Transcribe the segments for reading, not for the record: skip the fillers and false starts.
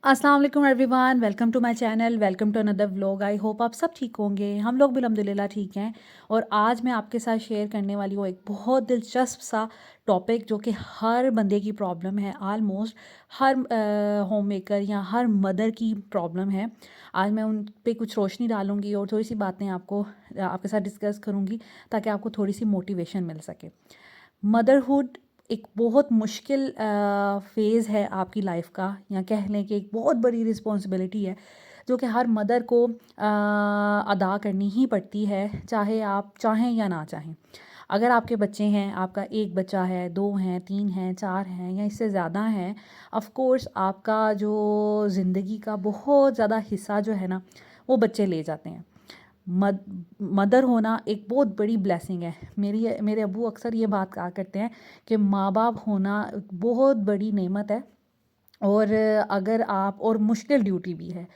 अस्सलाम वालेकुम everyone, welcome to my channel, welcome to another vlog. I hope आप सब ठीक होंगे। हम लोग भी अल्हम्दुलिल्लाह ठीक हैं। और आज मैं आपके साथ शेयर करने वाली हूँ एक बहुत दिलचस्प सा टॉपिक जो कि हर बंदे की प्रॉब्लम है, आलमोस्ट हर होम मेकर या हर मदर की प्रॉब्लम है। आज मैं उन पे कुछ रोशनी डालूंगी और थोड़ी सी बातें आपके साथ डिस्कस करूँगी ताकि आपको थोड़ी सी मोटिवेशन मिल सके। मदरहुड एक बहुत मुश्किल फ़ेज़ है आपकी लाइफ का, या कह लें कि एक बहुत बड़ी रिस्पॉन्सिबिलिटी है जो कि हर मदर को अदा करनी ही पड़ती है, चाहे आप चाहें या ना चाहें। अगर आपके बच्चे हैं, आपका एक बच्चा है, दो हैं, तीन हैं, चार हैं या इससे ज़्यादा हैं, ऑफ़ कोर्स आपका जो ज़िंदगी का बहुत ज़्यादा हिस्सा जो है ना, वो बच्चे ले जाते हैं। मद मदर होना एक बहुत बड़ी ब्लेसिंग है। मेरे अब्बू अक्सर ये बात कहा करते हैं कि माँ बाप होना एक बहुत बड़ी नेमत है। और अगर आप और मुश्किल ड्यूटी भी है।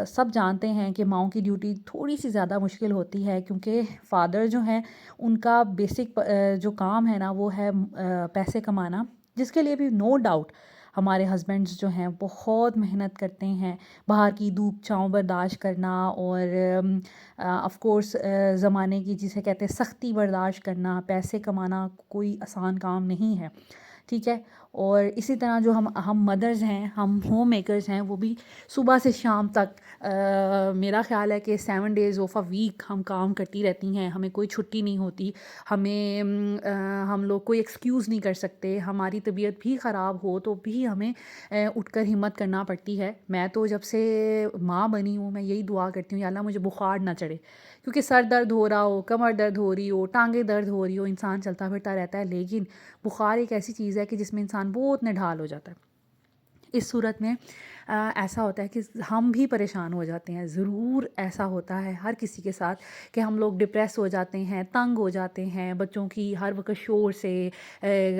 सब जानते हैं कि माँओं की ड्यूटी थोड़ी सी ज़्यादा मुश्किल होती है, क्योंकि फ़ादर जो हैं उनका बेसिक जो काम है ना वो है पैसे कमाना, जिसके लिए भी नो डाउट हमारे हस्बैंड्स जो हैं बहुत मेहनत करते हैं। बाहर की धूप छाँव बर्दाश्त करना और ऑफ़ कोर्स ज़माने की जिसे कहते हैं सख्ती बर्दाश्त करना, पैसे कमाना कोई आसान काम नहीं है, ठीक है। और इसी तरह जो हम मदर्स हैं, हम होम मेकर्स हैं, वो भी सुबह से शाम तक मेरा ख़्याल है कि 7 डेज़ ऑफ अ वीक हम काम करती रहती हैं। हमें कोई छुट्टी नहीं होती। हम लोग कोई एक्सक्यूज़ नहीं कर सकते। हमारी तबीयत भी ख़राब हो तो भी हमें उठकर हिम्मत करना पड़ती है। मैं तो जब से माँ बनी हूँ मैं यही दुआ करती हूँ, या अल्लाह मुझे बुखार ना चढ़े, क्योंकि सर दर्द हो रहा हो, कमर दर्द हो रही हो, टांगें दर्द हो रही हो, इंसान चलता फिरता रहता है, लेकिन बुखार एक ऐसी चीज़ है कि जिसमें इंसान बहुत निढाल हो जाता है। इस सूरत में ऐसा होता है कि हम भी परेशान हो जाते हैं। ज़रूर ऐसा होता है हर किसी के साथ कि हम लोग डिप्रेस हो जाते हैं, तंग हो जाते हैं बच्चों की हर वक्त शोर से,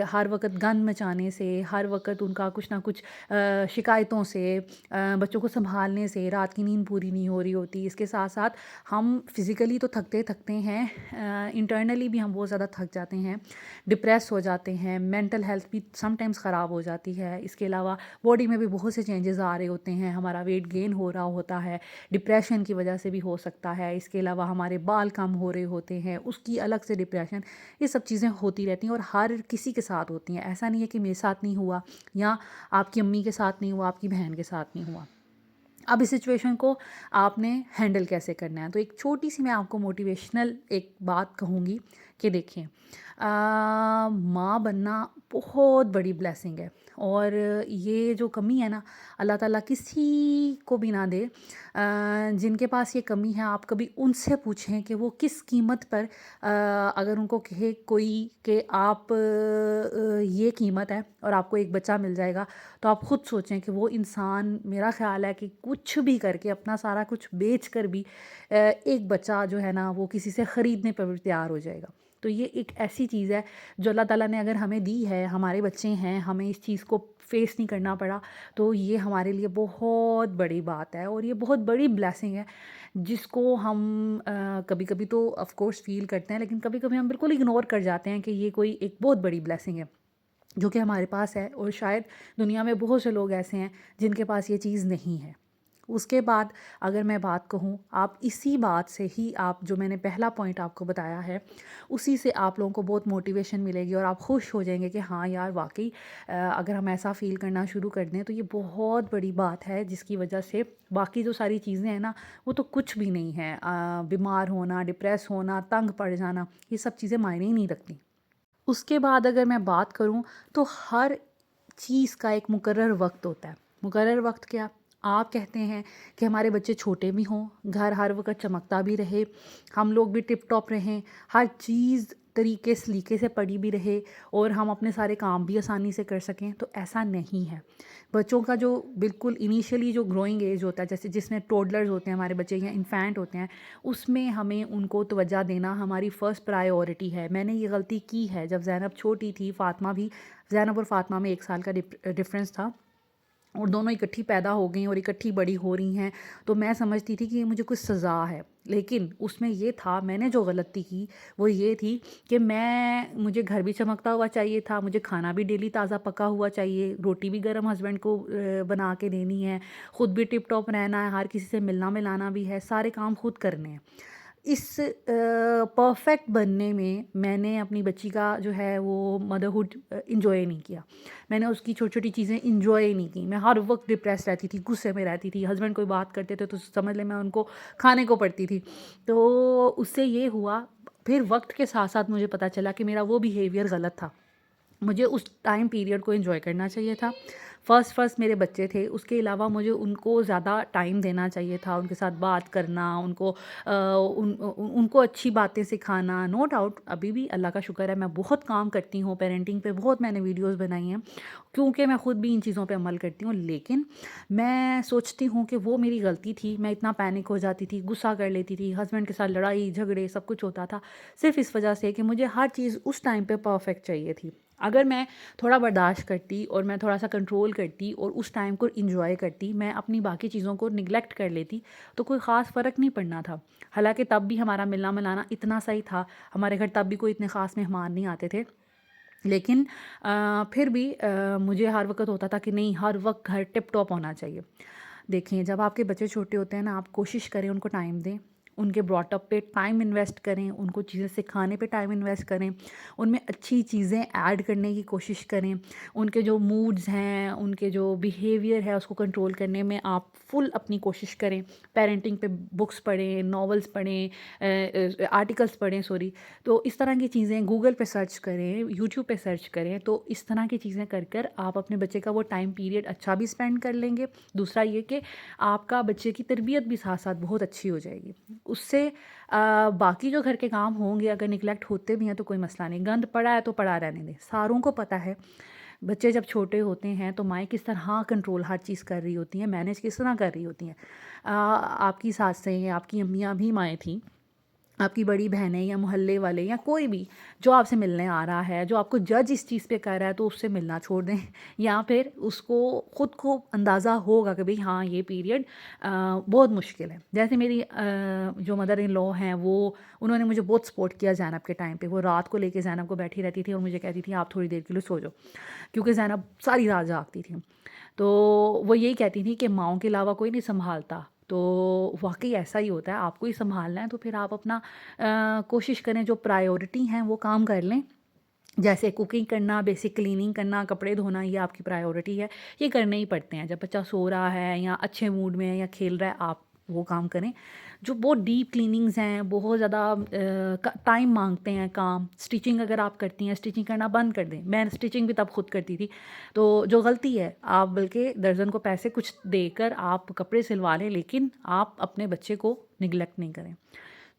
हर वक्त गंद मचाने से, हर वक्त उनका कुछ ना कुछ शिकायतों से, बच्चों को संभालने से रात की नींद पूरी नहीं हो रही होती। इसके साथ साथ हम फिज़िकली तो थकते थकते हैं, इंटरनली भी हम बहुत ज़्यादा थक जाते हैं, डिप्रेस हो जाते हैं, मेंटल हेल्थ भी समटाइम्स ख़राब हो जाती है। इसके अलावा बॉडी में भी बहुत से चेंजेस आ रहे होते हैं, हमारा वेट गेन हो रहा होता है, डिप्रेशन की वजह से भी हो सकता है। इसके अलावा हमारे बाल कम हो रहे होते हैं, उसकी अलग से डिप्रेशन। ये सब चीज़ें होती रहती हैं और हर किसी के साथ होती हैं। ऐसा नहीं है कि मेरे साथ नहीं हुआ या आपकी अम्मी के साथ नहीं हुआ, आपकी बहन के साथ नहीं हुआ। अब इस सिचुएशन को आपने हैंडल कैसे करना है, तो एक छोटी सी मैं आपको मोटिवेशनल एक बात कहूँगी कि देखें, माँ बनना बहुत बड़ी ब्लेसिंग है। और ये जो कमी है ना, अल्लाह ताला किसी को भी ना दे। जिनके पास ये कमी है आप कभी उनसे पूछें कि वो किस कीमत पर, अगर उनको कहे कोई कि आप ये कीमत है और आपको एक बच्चा मिल जाएगा, तो आप ख़ुद सोचें कि वो इंसान, मेरा ख़्याल है कि कुछ भी करके अपना सारा कुछ बेच कर भी एक बच्चा जो है ना वो किसी से ख़रीदने पर भी तैयार हो जाएगा। तो ये एक ऐसी चीज़ है जो अल्लाह ताला ने अगर हमें दी है, हमारे बच्चे हैं, हमें इस चीज़ को फेस नहीं करना पड़ा, तो ये हमारे लिए बहुत बड़ी बात है और ये बहुत बड़ी ब्लेसिंग है, जिसको हम कभी कभी तो ऑफ़ कोर्स फ़ील करते हैं, लेकिन कभी कभी हम बिल्कुल इग्नोर कर जाते हैं कि ये कोई एक बहुत बड़ी ब्लेसिंग है जो कि हमारे पास है। और शायद दुनिया में बहुत से लोग ऐसे हैं जिनके पास ये चीज़ नहीं है। उसके बाद अगर मैं बात कहूँ, आप इसी बात से ही, आप जो मैंने पहला पॉइंट आपको बताया है, उसी से आप लोगों को बहुत मोटिवेशन मिलेगी और आप खुश हो जाएंगे कि हाँ यार वाकई अगर हम ऐसा फ़ील करना शुरू कर दें तो ये बहुत बड़ी बात है, जिसकी वजह से बाकी जो सारी चीज़ें हैं ना वो तो कुछ भी नहीं है। बीमार होना, डिप्रेस होना, तंग पड़ जाना, ये सब चीज़ें मायने ही नहीं रखती। उसके बाद अगर मैं बात करूँ तो हर चीज़ का एक मुकर्रर वक्त होता है। मुकर्रर वक्त क्या? आप कहते हैं कि हमारे बच्चे छोटे भी हों, घर हर वक्त चमकता भी रहे, हम लोग भी टिप टॉप रहें, हर चीज़ तरीके सलीके से पड़ी भी रहे और हम अपने सारे काम भी आसानी से कर सकें, तो ऐसा नहीं है। बच्चों का जो बिल्कुल इनिशियली जो ग्रोइंग एज होता है, जैसे जिसमें टोडलर्स होते हैं हमारे बच्चे या इन्फेंट होते हैं, उसमें हमें उनको तवज्जो देना हमारी फ़र्स्ट प्रायोरिटी है। मैंने ये गलती की है जब ज़ैनब छोटी थी, फ़ातिमा भी, ज़ैनब और फ़ातिमा में 1 साल का डिफरेंस था और दोनों इकट्ठी पैदा हो गई और इकट्ठी बड़ी हो रही हैं, तो मैं समझती थी कि ये मुझे कुछ सज़ा है। लेकिन उसमें ये था, मैंने जो गलती की वो ये थी कि मुझे घर भी चमकता हुआ चाहिए था, मुझे खाना भी डेली ताज़ा पका हुआ चाहिए, रोटी भी गरम हस्बैंड को बना के देनी है, ख़ुद भी टिप टॉप रहना है, हर किसी से मिलना मिलाना भी है, सारे काम खुद करने हैं। इस परफेक्ट बनने में मैंने अपनी बच्ची का जो है वो मदरहुड एंजॉय नहीं किया। मैंने उसकी छोटी-छोटी चीज़ें एंजॉय नहीं की। मैं हर वक़्त डिप्रेस रहती थी, गुस्से में रहती थी। हस्बैंड कोई बात करते थे तो समझ लें मैं उनको खाने को पड़ती थी। तो उससे ये हुआ, फिर वक़्त के साथ-साथ मुझे पता चला कि मेरा वो बिहेवियर गलत था। मुझे उस टाइम पीरियड को एंजॉय करना चाहिए था। फ़र्स्ट मेरे बच्चे थे, उसके अलावा मुझे उनको ज़्यादा टाइम देना चाहिए था, उनके साथ बात करना, उनको अच्छी बातें सिखाना। नो डाउट अभी भी अल्लाह का शुक्र है मैं बहुत काम करती हूँ, पेरेंटिंग पे बहुत मैंने वीडियोज़ बनाई हैं, क्योंकि मैं ख़ुद भी इन चीज़ों पे अमल करती हूँ। लेकिन मैं सोचती हूँ कि वो मेरी गलती थी, मैं इतना पैनिक हो जाती थी, गुस्सा कर लेती थी, हस्बैंड के साथ लड़ाई झगड़े सब कुछ होता था, सिर्फ़ इस वजह से कि मुझे हर चीज़ उस टाइम पे परफ़ेक्ट चाहिए थी। अगर मैं थोड़ा बर्दाश्त करती और मैं थोड़ा-सा कंट्रोल करती और उस टाइम को एन्जॉय करती, मैं अपनी बाकी चीज़ों को नेग्लेक्ट कर लेती, तो कोई ख़ास फ़र्क नहीं पड़ना था। हालाँकि तब भी हमारा मिलना-मिलाना इतना सही था, हमारे घर तब भी कोई इतने ख़ास मेहमान नहीं आते थे। लेकिन फिर भी मुझे हर वक़्त होता था कि नहीं, हर वक़्त घर टिप-टॉप होना चाहिए। देखिए, जब आपके बच्चे छोटे होते हैं ना, आप कोशिश करें उनको टाइम दें, उनके ब्रॉट अप पे टाइम इन्वेस्ट करें, उनको चीज़ें सिखाने पे टाइम इन्वेस्ट करें, उनमें अच्छी चीज़ें ऐड करने की कोशिश करें, उनके जो मूड्स हैं, उनके जो बिहेवियर है उसको कंट्रोल करने में आप फुल अपनी कोशिश करें। पेरेंटिंग पे बुक्स पढ़ें, नॉवेल्स पढ़ें, आर्टिकल्स पढ़ें, सॉरी। तो इस तरह की चीज़ें गूगल पे सर्च करें, यूट्यूब पे सर्च करें, तो इस तरह की चीज़ें कर आप अपने बच्चे का वो टाइम पीरियड अच्छा भी स्पेंड कर लेंगे। दूसरा ये कि आपका बच्चे की तरबियत भी साथ-साथ बहुत अच्छी हो जाएगी। उससे बाकी जो घर के काम होंगे अगर निगलेक्ट होते भी हैं तो कोई मसला नहीं, गंद पड़ा है तो पड़ा रहने दें। सारों को पता है, बच्चे जब छोटे होते हैं तो माएँ किस तरह कंट्रोल हर चीज़ कर रही होती हैं, मैनेज किस तरह कर रही होती हैं। आपकी सासें, आपकी अम्मियाँ भी माएँ थीं, आपकी बड़ी बहनें या मोहल्ले वाले या कोई भी जो आपसे मिलने आ रहा है, जो आपको जज इस चीज़ पे कर रहा है, तो उससे मिलना छोड़ दें या फिर उसको ख़ुद को अंदाज़ा होगा कि भई हाँ, ये पीरियड बहुत मुश्किल है। जैसे मेरी जो मदर इन लॉ हैं, उन्होंने मुझे बहुत सपोर्ट किया ज़ैनब के टाइम पे। वो रात को लेके ज़ैनब को बैठी रहती थी और मुझे कहती थी आप थोड़ी देर के लिए सो जाओ, क्योंकि ज़ैनब सारी रात जागती थी। तो वो यही कहती थी कि माँओं के अलावा कोई नहीं सँभालता। तो वाक़ई ऐसा ही होता है, आपको ही सँभालना है तो फिर आप अपना कोशिश करें, जो प्रायोरिटी हैं वो काम कर लें। जैसे कुकिंग करना, बेसिक क्लीनिंग करना, कपड़े धोना, ये आपकी प्रायोरिटी है, ये करने ही पड़ते हैं। जब बच्चा सो रहा है या अच्छे मूड में है या खेल रहा है, आप वो काम करें। जो बहुत डीप क्लीनिंग्स हैं, बहुत ज़्यादा टाइम मांगते हैं काम, स्टिचिंग अगर आप करती हैं, स्टिचिंग करना बंद कर दें। मैं स्टिचिंग भी तब खुद करती थी। तो जो गलती है, आप बल्कि दर्जन को पैसे कुछ देकर आप कपड़े सिलवा लें, लेकिन आप अपने बच्चे को निगलेक्ट नहीं करें।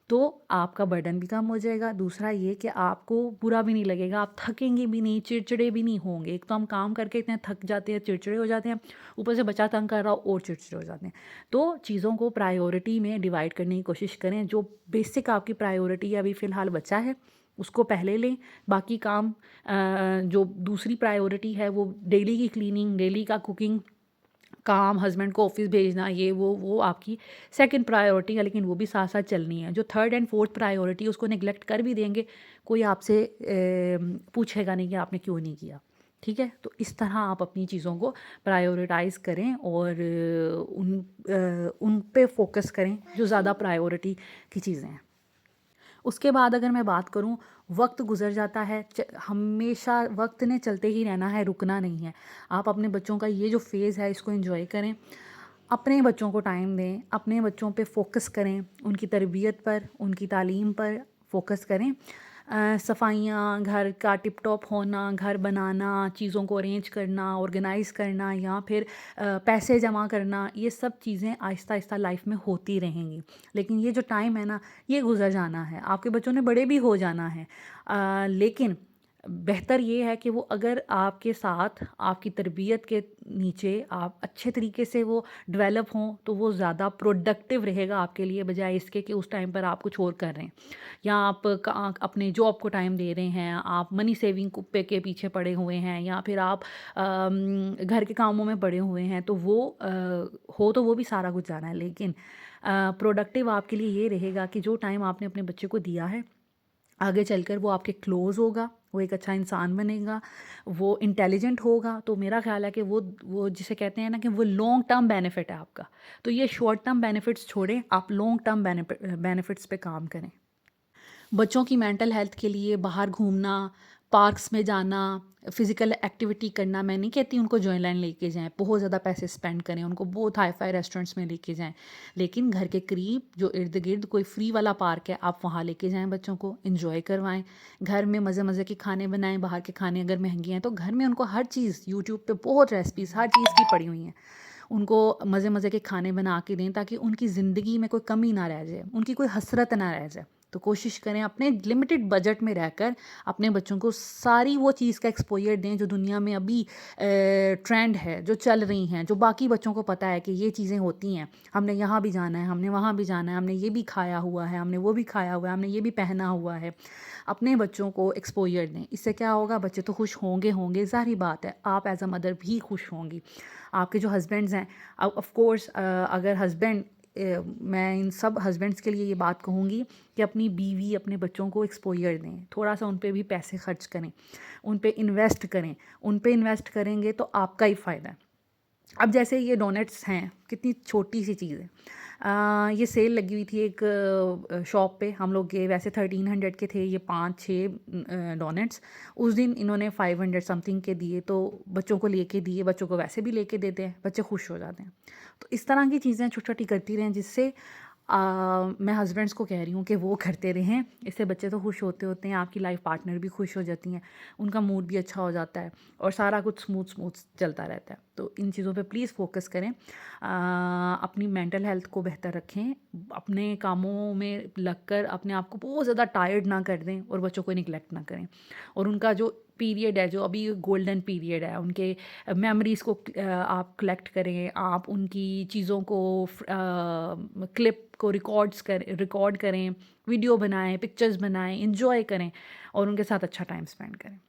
तो आपका बर्डन भी कम हो जाएगा। दूसरा ये कि आपको बुरा भी नहीं लगेगा, आप थकेंगे भी नहीं, चिड़चिड़े भी नहीं होंगे। एक तो हम काम करके इतने थक जाते हैं, चिड़चिड़े हो जाते हैं, ऊपर से बच्चा तंग कर रहा हो और चिड़चिड़े हो जाते हैं। तो चीज़ों को प्रायोरिटी में डिवाइड करने की कोशिश करें। जो बेसिक आपकी प्रायोरिटी है, अभी फ़िलहाल बच्चा है, उसको पहले लें। बाकी काम जो दूसरी प्रायोरिटी है वो डेली की क्लीनिंग, डेली का कुकिंग काम, हस्बैंड को ऑफिस भेजना, ये वो आपकी सेकंड प्रायोरिटी है, लेकिन वो भी साथ-साथ चलनी है। जो थर्ड एंड फोर्थ प्रायोरिटी उसको नेग्लेक्ट कर भी देंगे, कोई आपसे पूछेगा नहीं कि आपने क्यों नहीं किया। ठीक है? तो इस तरह आप अपनी चीज़ों को प्रायोरिटाइज़ करें और उन पे फ़ोकस करें जो ज़्यादा प्रायोरिटी की चीज़ें हैं। उसके बाद अगर मैं बात करूँ, वक्त गुजर जाता है, हमेशा वक्त ने चलते ही रहना है, रुकना नहीं है। आप अपने बच्चों का ये जो फेज़ है इसको एंजॉय करें, अपने बच्चों को टाइम दें, अपने बच्चों पे फ़ोकस करें, उनकी तरबियत पर, उनकी तालीम पर फ़ोकस करें। सफाइयाँ, घर का टिप टॉप होना, घर बनाना, चीज़ों को अरेंज करना, ऑर्गेनाइज़ करना या फिर पैसे जमा करना, ये सब चीज़ें आहिस्ता-आहिस्ता लाइफ में होती रहेंगी। लेकिन ये जो टाइम है ना, ये गुज़र जाना है, आपके बच्चों ने बड़े भी हो जाना है। लेकिन बेहतर ये है कि वो अगर आपके साथ आपकी तरबियत के नीचे आप अच्छे तरीके से वो डेवलप हों, तो वो ज़्यादा प्रोडक्टिव रहेगा आपके लिए, बजाय इसके कि उस टाइम पर आप कुछ और कर रहे हैं, या आप अपने जॉब को टाइम दे रहे हैं, आप मनी सेविंग पे के पीछे पड़े हुए हैं, या फिर आप घर के कामों में पड़े हुए हैं। तो वो हो तो वो भी सारा कुछ जाना है, लेकिन प्रोडक्टिव आपके लिए ये रहेगा कि जो टाइम आपने अपने बच्चे को दिया है, आगे चलकर वो आपके क्लोज़ होगा, वो एक अच्छा इंसान बनेगा, वो इंटेलिजेंट होगा। तो मेरा ख़्याल है कि वो जिसे कहते हैं ना कि वो लॉन्ग टर्म बेनिफिट है आपका। तो ये शॉर्ट टर्म बेनिफिट्स छोड़ें, आप लॉन्ग टर्म बेनिफिट्स पे काम करें। बच्चों की मेंटल हेल्थ के लिए बाहर घूमना, पार्क्स में जाना, फ़िज़िकल एक्टिविटी करना, मैं नहीं कहती उनको जॉयलैंड लेके जाएँ, बहुत ज़्यादा पैसे स्पेंड करें, उनको बहुत हाई-फ़ाई रेस्टोरेंट्स में लेके जाएँ। लेकिन घर के करीब जो इर्द-गिर्द कोई फ्री वाला पार्क है, आप वहाँ लेके जाएँ बच्चों को, एन्जॉय करवाएँ। घर में मज़े-मज़े के खाने बनाएँ, बाहर के खाने अगर महँगे हैं, तो घर में उनको हर चीज़ यूट्यूब पे बहुत रेसिपीज़ हर चीज़ की पड़ी हुई हैं। उनको मज़े-मज़े के खाने बना के दें, ताकि उनकी ज़िंदगी में कोई कमी ना रह जाए, उनकी कोई हसरत ना रह जाए। तो कोशिश करें अपने लिमिटेड बजट में रहकर अपने बच्चों को सारी वो चीज़ का एक्सपोज़र दें जो दुनिया में अभी ट्रेंड है, जो चल रही हैं, जो बाकी बच्चों को पता है कि ये चीज़ें होती हैं, हमने यहाँ भी जाना है, हमने वहाँ भी जाना है, हमने ये भी खाया हुआ है, हमने वो भी खाया हुआ है, हमने ये भी पहना हुआ है। अपने बच्चों को एक्सपोज़र दें, इससे क्या होगा, बच्चे तो खुश होंगे होंगे, ज़ाहिर बात है, आप एज़ अ मदर भी खुश होंगी। आपके जो हस्बैंड्स हैं, ऑफ़ कोर्स अगर हस्बैंड मैं इन सब हस्बैंड्स के लिए ये बात कहूँगी कि अपनी बीवी, अपने बच्चों को एक्सपोज़र दें, थोड़ा-सा उन पे भी पैसे खर्च करें, उन पे इन्वेस्ट करें। उन पे इन्वेस्ट करेंगे तो आपका ही फ़ायदा है। अब जैसे ये डोनट्स हैं, कितनी छोटी-सी चीज़ है। ये सेल लगी हुई थी एक शॉप पे, हम लोग गए, वैसे 1300 के थे ये 5-6 डोनट्स। उस दिन इन्होंने 500 समथिंग के दिए, तो बच्चों को लेके दिए, बच्चों को वैसे भी लेके देते हैं, बच्चे खुश हो जाते हैं। तो इस तरह की चीज़ें छोटी-छोटी करती रहें, जिससे मैं हस्बैंड्स को कह रही हूँ कि वो करते रहें, इससे बच्चे तो खुश होते हैं, आपकी लाइफ पार्टनर भी खुश हो जाती हैं, उनका मूड भी अच्छा हो जाता है और सारा कुछ स्मूथ स्मूथ चलता रहता है। तो इन चीज़ों पे प्लीज़ फोकस करें, अपनी मेंटल हेल्थ को बेहतर रखें, अपने कामों में लगकर अपने आप को बहुत ज़्यादा टायर्ड ना कर दें और बच्चों को निगलेक्ट ना करें। और उनका जो पीरियड है, जो अभी गोल्डन पीरियड है, उनके मेमोरीज़ को आप कलेक्ट करें, आप उनकी चीज़ों को क्लिप को रिकॉर्ड करें, वीडियो बनाएँ, पिक्चर्स बनाएँ, एन्जॉय करें और उनके साथ अच्छा टाइम स्पेंड करें।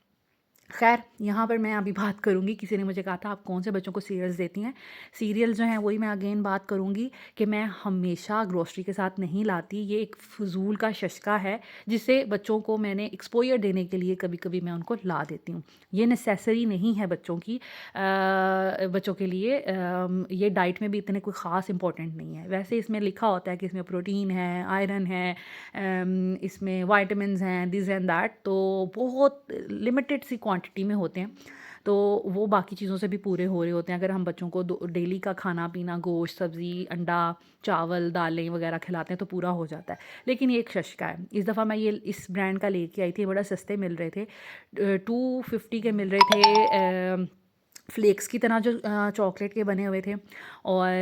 ख़ैर, यहाँ पर मैं अभी बात करूँगी, किसी ने मुझे कहा था आप कौन से बच्चों को सीरियल्स देती हैं? सीरियल जो हैं वही मैं अगेन बात करूँगी कि मैं हमेशा ग्रोसरी के साथ नहीं लाती, ये एक फ़ुज़ूल का शशका है, जिसे बच्चों को मैंने एक्सपोज़र देने के लिए कभी-कभी मैं उनको ला देती हूँ। ये नेसेसरी नहीं है बच्चों के लिए, ये डाइट में भी इतने कोई ख़ास इम्पोर्टेंट नहीं है। वैसे इसमें लिखा होता है कि इसमें प्रोटीन है, आयरन है, इसमें विटामिन्स हैं, दिस एंड दैट, तो बहुत लिमिटेड सी क्वांटिटी में होते हैं, तो वो बाकी चीज़ों से भी पूरे हो रहे होते हैं। अगर हम बच्चों को डेली का खाना पीना, गोश्त, सब्ज़ी, अंडा, चावल, दालें वगैरह खिलाते हैं तो पूरा हो जाता है। लेकिन ये एक शशका है। इस दफ़ा मैं ये इस ब्रांड का लेके आई थी, बड़ा सस्ते मिल रहे थे, 250 के मिल रहे थे, फ्लेक्स की तरह जो चॉकलेट के बने हुए थे, और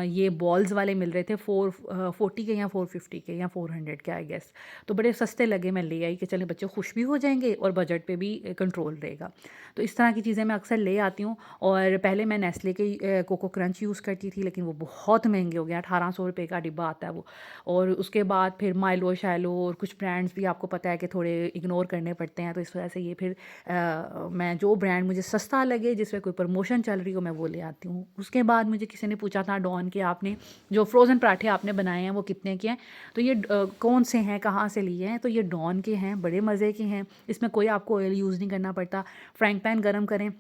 ये बॉल्स वाले मिल रहे थे 440 के या 450 के या 400 के, आई गेस। तो बड़े सस्ते लगे, मैं ले आई कि चलें बच्चे खुश भी हो जाएंगे और बजट पे भी कंट्रोल रहेगा। तो इस तरह की चीज़ें मैं अक्सर ले आती हूँ। और पहले मैं नेस्ले के कोको क्रंच यूज़ करती थी, लेकिन वो बहुत महंगे हो गए, 1800 रुपये का डिब्बा आता है वो। और उसके बाद फिर माइलो शैलो और कुछ ब्रांड्स भी आपको पता है कि थोड़े इग्नोर करने पड़ते हैं, तो इस वजह से ये फिर मैं जो ब्रांड मुझे सस्ता लगे, जिसमें कोई प्रमोशन चल रही हो, मैं वो ले आती हूँ। उसके बाद मुझे किसी ने पूछा था डॉन के आपने जो फ्रोज़न पराठे आपने बनाए हैं वो कितने के हैं? तो ये कौन से हैं, कहाँ से लिए हैं? तो ये डॉन के हैं, बड़े मज़े के हैं, इसमें कोई आपको ऑयल यूज़ नहीं करना पड़ता। फ्राइंग पैन गरम करें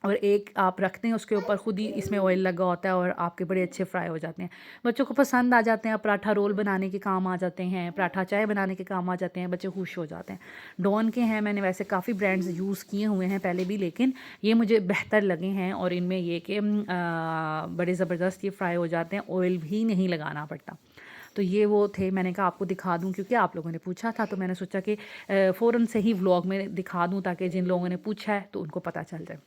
और एक आप रखते हैं, उसके ऊपर खुद ही इसमें ऑयल लगा होता है और आपके बड़े अच्छे फ्राई हो जाते हैं। बच्चों को पसंद आ जाते हैं, पराठा रोल बनाने के काम आ जाते हैं, पराठा चाय बनाने के काम आ जाते हैं, बच्चे खुश हो जाते हैं। डॉन के हैं, मैंने वैसे काफ़ी ब्रांड्स यूज़ किए हुए हैं पहले भी, लेकिन ये मुझे बेहतर लगे हैं। और इनमें ये कि बड़े ज़बरदस्त ये फ्राई हो जाते हैं, ऑयल भी नहीं लगाना पड़ता। तो ये वो थे, मैंने कहा आपको दिखा दूं क्योंकि आप लोगों ने पूछा था, तो मैंने सोचा कि फ़ौरन से ही व्लॉग में दिखा दूं ताकि जिन लोगों ने पूछा है तो उनको पता चल जाए।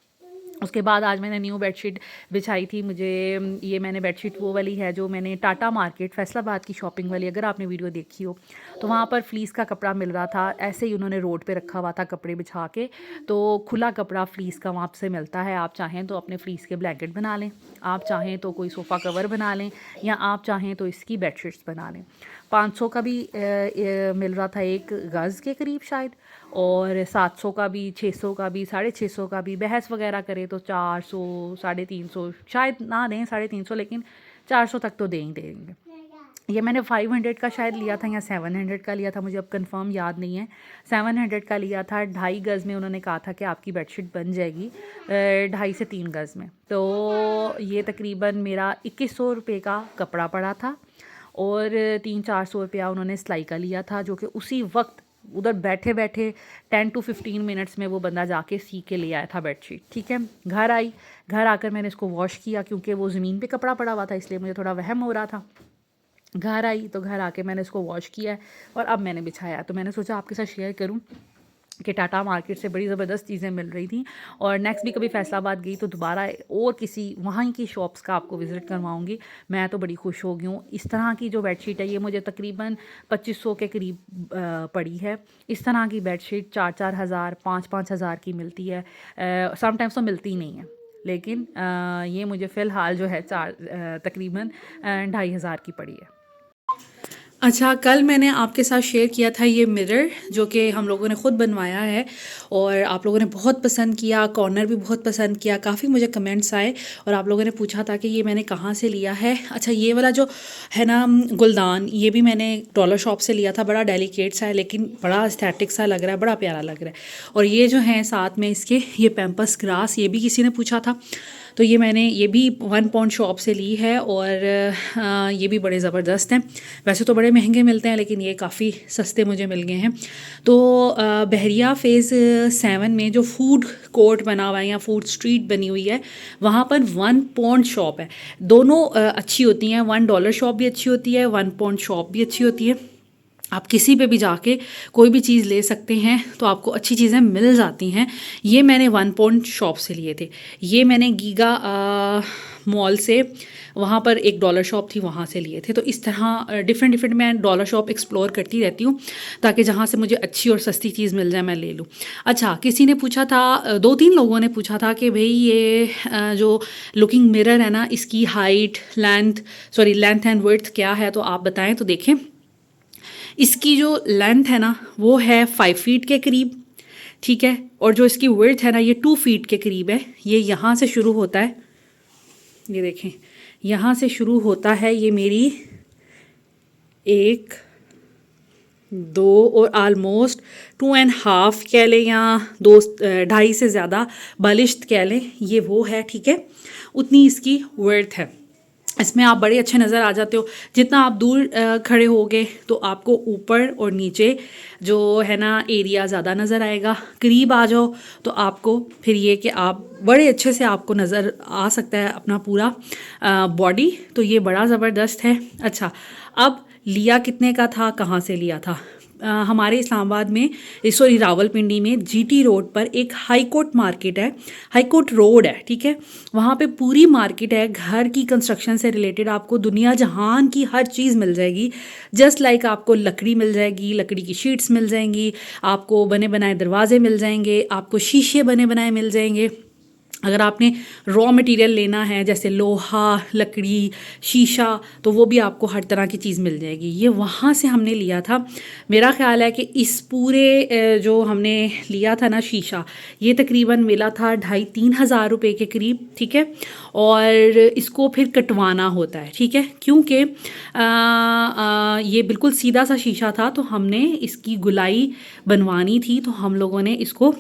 उसके बाद आज मैंने न्यू बेडशीट बिछाई थी। मुझे ये मैंने बेडशीट वो वाली है जो मैंने टाटा मार्केट फैसलाबाद की शॉपिंग वाली, अगर आपने वीडियो देखी हो तो वहाँ पर फ्लीस का कपड़ा मिल रहा था। ऐसे ही उन्होंने रोड पे रखा हुआ था कपड़े बिछा के, तो खुला कपड़ा फ्लीस का वहाँ से मिलता है। आप चाहें तो अपने फ्लीस के ब्लैंकेट बना लें, आप चाहें तो कोई सोफ़ा कवर बना लें, या आप चाहें तो इसकी बेडशीट्स बना लें। 500 का भी मिल रहा था एक गज़ के करीब शायद, और 700 का भी, 600 का भी, 650 का भी। बहस वगैरह करे तो 400, 350 शायद ना दें, 350, लेकिन 400 तक तो दे ही देंगे। ये मैंने 500 का शायद लिया था या 700 का लिया था, मुझे अब कंफर्म याद नहीं है। 700 का लिया था। 2.5 गज़ में उन्होंने कहा था कि आपकी बेडशीट बन जाएगी 2.5 से 3 गज़ में। तो ये तकरीबन मेरा 2100 रुपये का कपड़ा पड़ा था, और 300-400 रुपया उन्होंने सिलाई का लिया था, जो कि उसी वक्त उधर बैठे बैठे 10 to 15 मिनट्स में वो बंदा जाके सी के ले आया था बेडशीट। ठीक है, घर आई, घर आकर मैंने इसको वॉश किया, क्योंकि वो ज़मीन पे कपड़ा पड़ा हुआ था, इसलिए मुझे थोड़ा वहम हो रहा था। घर आई तो घर आके मैंने इसको वॉश किया है, और अब मैंने बिछाया। तो मैंने सोचा आपके साथ शेयर करूं कि टाटा मार्केट से बड़ी ज़बरदस्त चीज़ें मिल रही थी। और नेक्स्ट भी कभी फैसलाबाद गई तो दोबारा और किसी वहाँ की शॉप्स का आपको विज़िट करवाऊँगी। मैं तो बड़ी खुश हो गई हूँ। इस तरह की जो बेडशीट है ये मुझे तकरीबन 2500 के करीब पड़ी है। इस तरह की बेडशीट 4-4 हज़ार, 5-5 हज़ार की मिलती है। समटाइम्स तो मिलती ही नहीं है, लेकिन ये मुझे फ़िलहाल जो है तकरीबन 2.5 हज़ार की पड़ी है। अच्छा, कल मैंने आपके साथ शेयर किया था ये मिरर, जो कि हम लोगों ने ख़ुद बनवाया है, और आप लोगों ने बहुत पसंद किया, कॉर्नर भी बहुत पसंद किया, काफ़ी मुझे कमेंट्स आए, और आप लोगों ने पूछा था कि ये मैंने कहाँ से लिया है। अच्छा, ये वाला जो है ना गुलदान, ये भी मैंने डॉलर शॉप से लिया था। बड़ा डेलिकेट सा है, लेकिन बड़ा एस्थेटिक सा लग रहा है, बड़ा प्यारा लग रहा है। और ये जो है साथ में इसके ये पैम्पर्स ग्रास, ये भी किसी ने पूछा था, तो ये मैंने ये भी 1 पाउंड शॉप से ली है, और ये भी बड़े ज़बरदस्त हैं। वैसे तो बड़े महंगे मिलते हैं, लेकिन ये काफ़ी सस्ते मुझे मिल गए हैं। तो बहरिया फ़ेज़ 7 में जो फूड कोर्ट बना हुआ है या फूड स्ट्रीट बनी हुई है, वहाँ पर 1 पाउंड शॉप है। दोनों अच्छी होती हैं, $1 शॉप भी अच्छी होती है, 1 पाउंड शॉप भी अच्छी होती है। आप किसी पे भी जाके कोई भी चीज़ ले सकते हैं, तो आपको अच्छी चीज़ें मिल जाती हैं। ये मैंने 1 पाउंड शॉप से लिए थे। ये मैंने गीगा मॉल से, वहाँ पर एक डॉलर शॉप थी, वहाँ से लिए थे। तो इस तरह डिफरेंट मैं डॉलर शॉप एक्सप्लोर करती रहती हूँ, ताकि जहाँ से मुझे अच्छी और सस्ती चीज़ मिल जाए मैं ले लूँ। अच्छा, किसी ने पूछा था, 2-3 लोगों ने पूछा था कि भाई ये जो लुकिंग मिरर है ना, इसकी लेंथ एंड विड्थ क्या है, तो आप बताएं। तो देखें, इसकी जो लेंथ है ना वो है 5 फीट के करीब, ठीक है, और जो इसकी विड्थ है ना ये 2 फीट के करीब है। ये यहाँ से शुरू होता है, ये देखें, यहाँ से शुरू होता है ये मेरी 1, 2 और आलमोस्ट 2.5 कह लें, या 2.5 से ज़्यादा बलिश्त कह लें, ये वो है, ठीक है। उतनी इसकी विड्थ है। इसमें आप बड़े अच्छे नज़र आ जाते हो। जितना आप दूर खड़े होगे तो आपको ऊपर और नीचे जो है ना एरिया ज़्यादा नज़र आएगा। करीब आ जाओ तो आपको फिर ये कि आप बड़े अच्छे से आपको नज़र आ सकता है अपना पूरा बॉडी। तो ये बड़ा ज़बरदस्त है। अच्छा, अब लिया कितने का था, कहाँ से लिया था? हमारे इस्लामाबाद में, रावलपिंडी में जीटी रोड पर एक हाई कोर्ट मार्केट है, हाई कोर्ट रोड है, ठीक है। वहाँ पे पूरी मार्केट है, घर की कंस्ट्रक्शन से रिलेटेड आपको दुनिया जहान की हर चीज़ मिल जाएगी। जस्ट लाइक आपको लकड़ी मिल जाएगी, लकड़ी की शीट्स मिल जाएंगी, आपको बने बनाए दरवाजे मिल जाएंगे, आपको शीशे बने बनाए मिल जाएंगे। अगर आपने रॉ मटेरियल लेना है जैसे लोहा, लकड़ी, शीशा, तो वो भी आपको हर तरह की चीज़ मिल जाएगी। ये वहाँ से हमने लिया था। मेरा ख्याल है कि इस पूरे जो हमने लिया था ना शीशा, ये तकरीबन मिला था 2,500-3 हज़ार रुपये के करीब, ठीक है। और इसको फिर कटवाना होता है, ठीक है, क्योंकि ये बिल्कुल सीधा सा शीशा था, तो हमने इसकी गुलाई बनवानी थी, तो हम लोगों ने इसको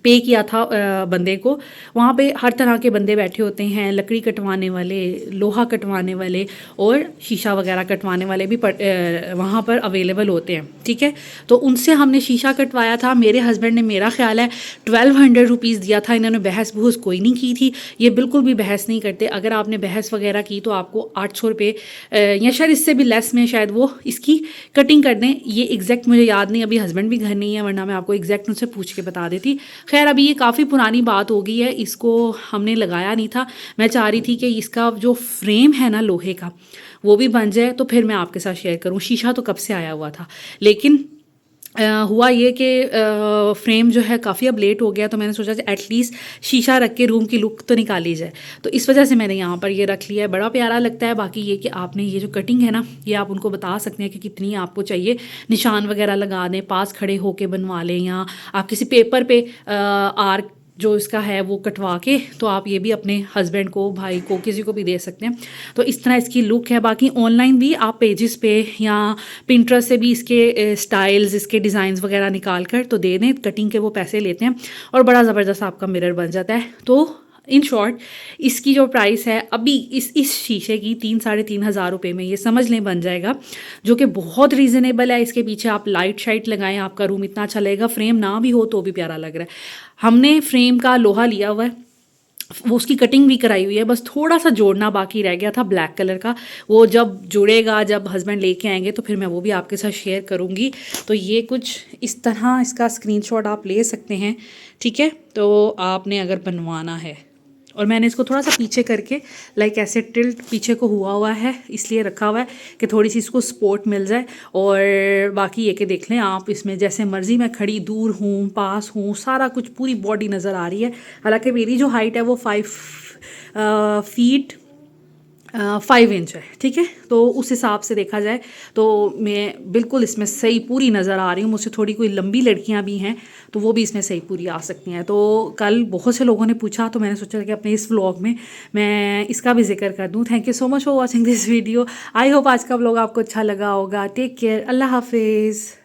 पे किया था बंदे को। वहाँ पे हर तरह के बंदे बैठे होते हैं, लकड़ी कटवाने वाले, लोहा कटवाने वाले और शीशा वगैरह कटवाने वाले भी वहाँ पर अवेलेबल होते हैं, ठीक है। तो उनसे हमने शीशा कटवाया था। मेरे हस्बैंड ने, मेरा ख्याल है 1200 रुपीज़ दिया था। इन्होंने बहस बहस कोई नहीं की थी, ये बिल्कुल भी बहस नहीं करते। अगर आपने बहस वगैरह की तो आपको 800 रुपये या शायद इससे भी लेस में शायद वो इसकी कटिंग कर दें। ये एग्जैक्ट मुझे याद नहीं, अभी हस्बैंड भी घर नहीं है, वरना मैं आपको एग्जैक्ट उनसे पूछ के बता देती। खैर अभी ये काफ़ी पुरानी बात हो गई है, इसको हमने लगाया नहीं था। मैं चाह रही थी कि इसका जो फ्रेम है ना लोहे का वो भी बन जाए, तो फिर मैं आपके साथ शेयर करूँ। शीशा तो कब से आया हुआ था, लेकिन हुआ ये कि फ्रेम जो है काफ़ी अब लेट हो गया, तो मैंने सोचा एटलीस्ट शीशा रख के रूम की लुक तो निकाली जाए। तो इस वजह से मैंने यहाँ पर ये रख लिया है। बड़ा प्यारा लगता है। बाकी ये कि आपने ये जो कटिंग है ना, ये आप उनको बता सकते हैं कि कितनी आपको चाहिए, निशान वगैरह लगा दें, पास खड़े होके बनवा लें, या आप किसी पेपर पे आर्क जो इसका है वो कटवा के, तो आप ये भी अपने हस्बैंड को, भाई को, किसी को भी दे सकते हैं। तो इस तरह इसकी लुक है। बाकी ऑनलाइन भी आप पेजेस पे या पिंटरेस्ट से भी इसके स्टाइल्स, इसके डिज़ाइंस वगैरह निकाल कर तो दे दें, कटिंग के वो पैसे लेते हैं और बड़ा ज़बरदस्त आपका मिरर बन जाता है। तो इन शॉर्ट इसकी जो प्राइस है अभी इस शीशे की 3-3.5 हज़ार रुपये में ये समझ लें बन जाएगा, जो कि बहुत रीज़नेबल है। इसके पीछे आप लाइट शाइट लगाएं, आपका रूम इतना अच्छा लगेगा। फ्रेम ना भी हो तो भी प्यारा लग रहा है। हमने फ्रेम का लोहा लिया हुआ है, वो उसकी कटिंग भी कराई हुई है, बस थोड़ा सा जोड़ना बाकी रह गया था ब्लैक कलर का। वो जब जुड़ेगा, जब हस्बैंड लेके आएंगे तो फिर मैं वो भी आपके साथ शेयर करूँगी। तो ये कुछ इस तरह इसका स्क्रीनशॉट आप ले सकते हैं, ठीक है। तो आपने अगर बनवाना है, और मैंने इसको थोड़ा सा पीछे करके लाइक ऐसे टिल्ट पीछे को हुआ है, इसलिए रखा हुआ है कि थोड़ी सी इसको सपोर्ट मिल जाए। और बाकी ये कि देख लें आप, इसमें जैसे मर्ज़ी मैं खड़ी, दूर हूँ, पास हूँ, सारा कुछ पूरी बॉडी नज़र आ रही है। हालांकि मेरी जो हाइट है वो 5 फीट 5 इंच है, ठीक है। तो उस हिसाब से देखा जाए तो मैं बिल्कुल इसमें सही पूरी नज़र आ रही हूँ। मुझसे थोड़ी कोई लंबी लड़कियाँ भी हैं तो वो भी इसमें सही पूरी आ सकती हैं। तो कल बहुत से लोगों ने पूछा, तो मैंने सोचा कि अपने इस व्लॉग में मैं इसका भी जिक्र कर दूँ। Thank you so much for watching this video. I hope आज का व्लॉग आपको अच्छा लगा होगा। टेक केयर, अल्लाह हाफिज़।